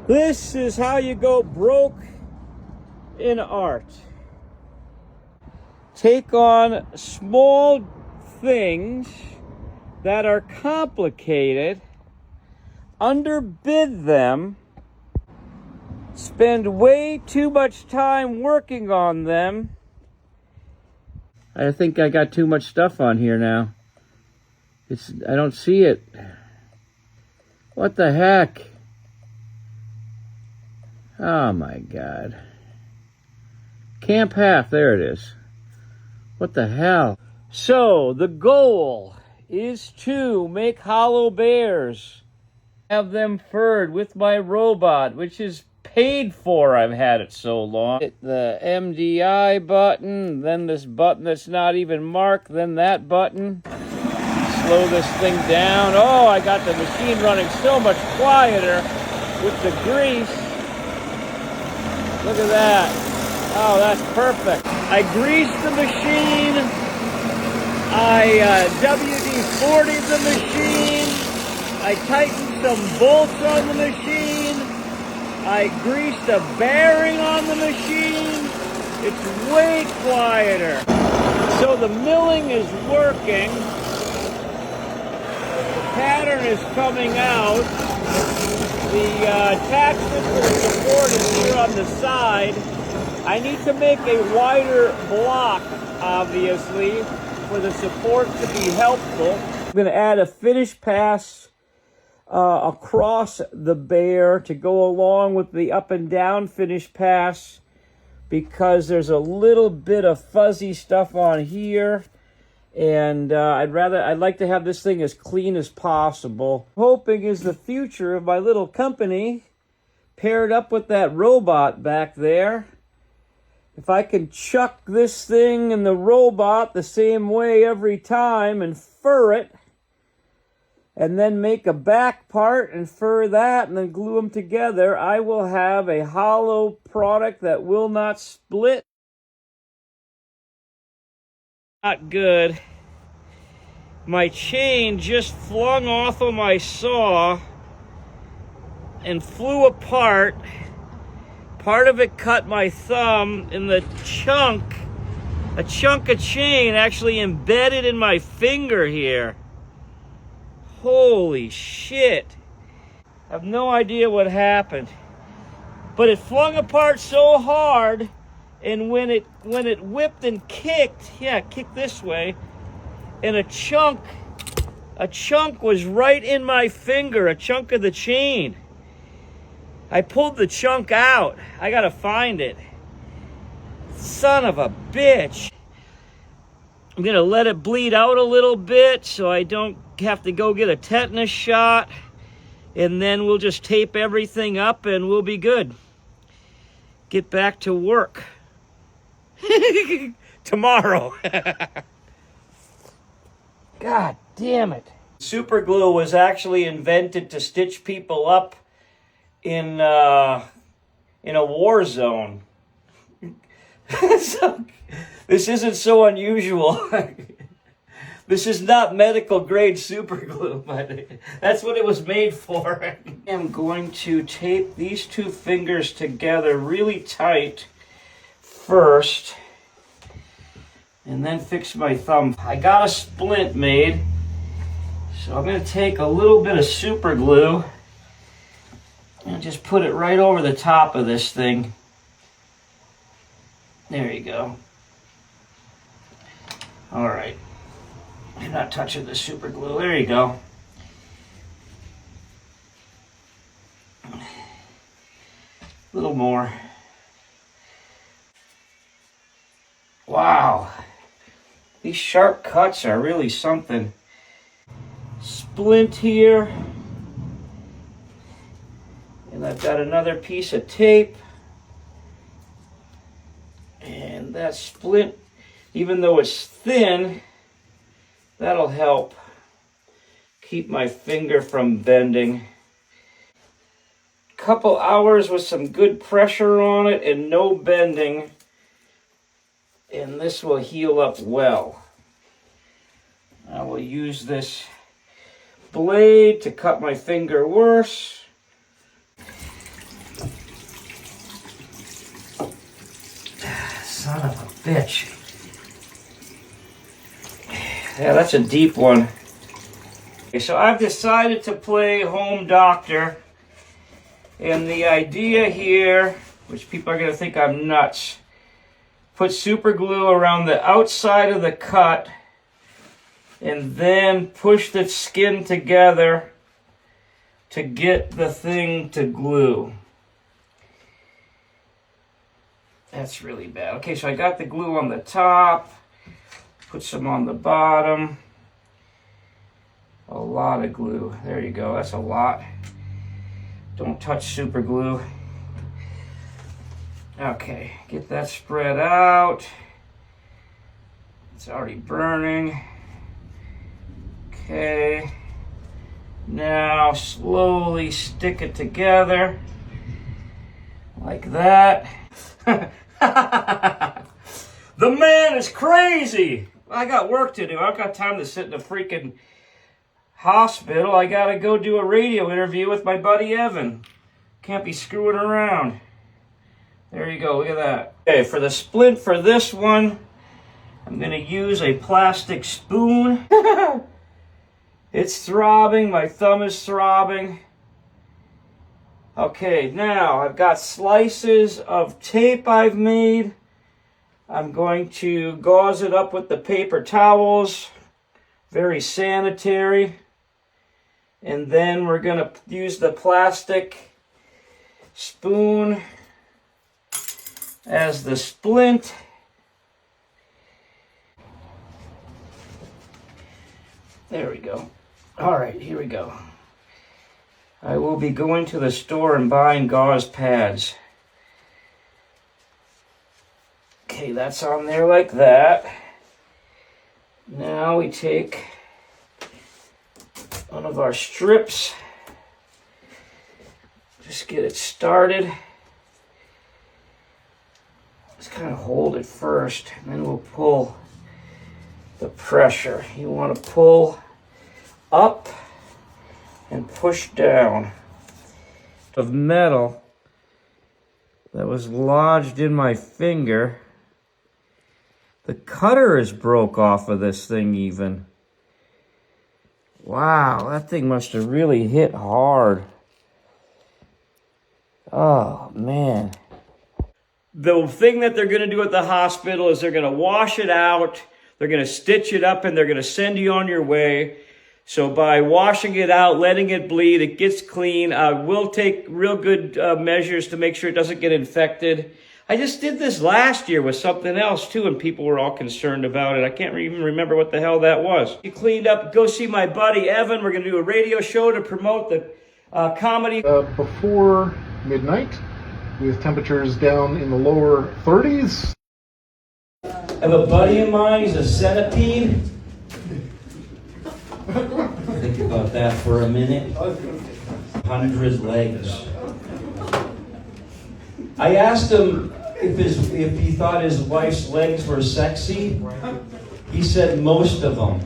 This is how you go broke in art. Take on small things that are complicated, underbid them, spend way too much time working on them. I think I got too much stuff on here now. I don't see it. What the heck? Oh my God. Camp half, there it is. What the hell? So, the goal is to make hollow bears. Have them furred with my robot, which is paid for. I've had it so long. Hit the MDI button, then this button that's not even marked, then that button. Slow this thing down. Oh, I got the machine running so much quieter with the grease. Look at that. Oh, that's perfect. I greased the machine. I WD-40'd the machine. I tightened some bolts on the machine. I greased a bearing on the machine. It's way quieter. So the milling is working. The pattern is coming out. The attachment for the support is here on the side. I need to make a wider block, obviously, for the support to be helpful. I'm going to add a finish pass across the bear to go along with the up and down finish pass, because there's a little bit of fuzzy stuff on here, and I'd like to have this thing as clean as possible. Hoping is the future of my little company paired up with that robot back there. If I can chuck this thing and the robot the same way every time and fur it, and then make a back part and fur that and then glue them together, I will have a hollow product that will not split. Not good. My chain just flung off of my saw and flew apart. Part of it cut my thumb, and a chunk of chain actually embedded in my finger here. Holy shit. I have no idea what happened. But it flung apart so hard, and when it whipped and kicked, kicked this way, and a chunk was right in my finger, a chunk of the chain. I pulled the chunk out. I gotta find it. Son of a bitch. I'm gonna let it bleed out a little bit so I don't have to go get a tetanus shot. And then we'll just tape everything up and we'll be good. Get back to work. Tomorrow. God damn it. Super glue was actually invented to stitch people up in a war zone. So, this isn't so unusual. This is not medical grade super glue, but that's what it was made for. I'm going to tape these two fingers together really tight first, and then fix my thumb. I got a splint made, so I'm going to take a little bit of super glue and just put it right over the top of this thing. There you go. All right. I'm not touching the super glue. There you go. A little more. Wow. These sharp cuts are really something. Splint here. And I've got another piece of tape. And that splint, even though it's thin, that'll help keep my finger from bending. Couple hours with some good pressure on it and no bending, and this will heal up well. I will use this blade to cut my finger worse. Son of a bitch. Yeah, that's a deep one. Okay, so I've decided to play home doctor. And the idea here, which people are going to think I'm nuts, put super glue around the outside of the cut and then push the skin together to get the thing to glue. That's really bad. Okay, so I got the glue on the top, put some on the bottom. A lot of glue. There you go, that's a lot. Don't touch super glue. Okay, get that spread out. It's already burning. Okay. Now slowly stick it together. Like that. The man is crazy. I got work to do. I don't got time to sit in a freaking hospital. I gotta go do a radio interview with my buddy Evan. Can't be screwing around. There you go, look at that. Okay, for the splint for this one, I'm gonna use a plastic spoon. It's throbbing, my thumb is throbbing. Okay, now I've got slices of tape I've made. I'm going to gauze it up with the paper towels. Very sanitary. And then we're going to use the plastic spoon as the splint. There we go. All right, here we go. I will be going to the store and buying gauze pads. Okay, that's on there like that. Now we take one of our strips. Just get it started. Just kind of hold it first, and then we'll pull the pressure. You want to pull up and push down. Of metal that was lodged in my finger. The cutter is broke off of this thing even. Wow, that thing must have really hit hard. Oh, man. The thing that they're going to do at the hospital is they're going to wash it out, they're going to stitch it up, and they're going to send you on your way. So by washing it out, letting it bleed, it gets clean. We'll take real good measures to make sure it doesn't get infected. I just did this last year with something else too, and people were all concerned about it. I can't even remember what the hell that was. You cleaned up, go see my buddy Evan. We're going to do a radio show to promote the comedy. Before midnight, with temperatures down in the lower 30s. I have a buddy of mine, he's a centipede. Think about that for a minute. 100 legs. I asked him if he thought his wife's legs were sexy. He said most of them.